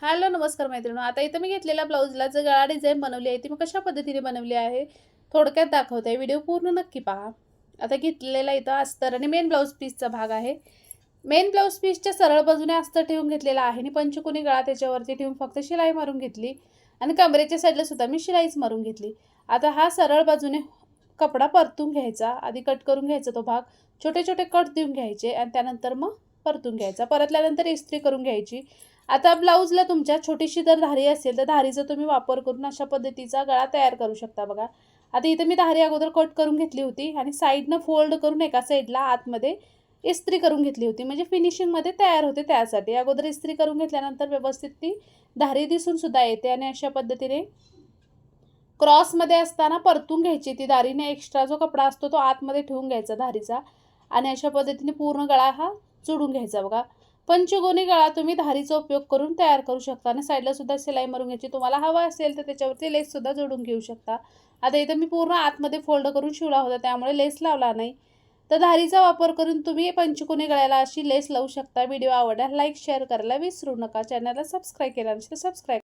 Hello नमस्कार मैत्रिणींनो. आता इथं मी घेतलेल्या ब्लाऊजला जे गळा डिझाइन बनवली आहे ती मी कशा पद्धतीने बनवली आहे थोडक्यात दाखवते आहे. व्हिडिओ पूर्ण नक्की पहा. आता घेतलेला इथं अस्तर आणि मेन ब्लाऊज पीसचा भाग आहे. मेन ब्लाऊज पीसच्या सरळ बाजूने अस्तर ठेवून घेतलेला आहे आणि पंचकोनी गळा त्याच्यावरती ठेवून फक्त शिलाई मारून घेतली आणि कमरेच्या साईडला सुद्धा मी शिलाईच मारून घेतली. आता हा सरळ बाजूने कपडा परतून घ्यायचा. आधी कट करून घ्यायचा तो भाग. छोटे छोटे कट देऊन घ्यायचे आणि त्यानंतर मग परतून घ्यायचा. परतल्यानंतर इस्त्री करून घ्यायची. आता ब्लाऊजला तुमच्या छोटीशी जर धारी असेल तर धारीचा तुम्ही वापर करून अशा पद्धतीचा गळा तयार करू शकता बघा. आता इथे मी धारी अगोदर कट करून घेतली होती आणि साईडनं फोल्ड करून एका साईडला आतमध्ये इस्त्री करून घेतली होती, म्हणजे फिनिशिंगमध्ये तयार होते त्यासाठी. अगोदर इस्त्री करून घेतल्यानंतर व्यवस्थित ती धारी दिसून सुद्धा येते आणि अशा पद्धतीने क्रॉसमध्ये असताना परतून घ्यायची ती धारीने. एक्स्ट्रा जो कपडा असतो तो आतमध्ये ठेवून घ्यायचा धारीचा आणि अशा पद्धतीने पूर्ण गळा हा जोडून घ्यायचा बघा. पंचकोनी गळा तुम्ही धारीचा उपयोग करून तयार करू शकता आणि साईडला सुद्धा शिलाई मारून घ्यायची. तुम्हाला हवा असेल तर त्याच्यावरती लेस सुद्धा जोडून घेऊ शकता. आता इथं मी पूर्ण आतमध्ये फोल्ड करून शिवला होता त्यामुळे लेस लावला नाही. तर धारीचा वापर करून तुम्ही पंचकोनी गळ्याला अशी लेस लावू शकता. व्हिडिओ आवडला लाईक शेअर करायला विसरू नका. चॅनलला सबस्क्राईब केला नसेल तर सबस्क्राईब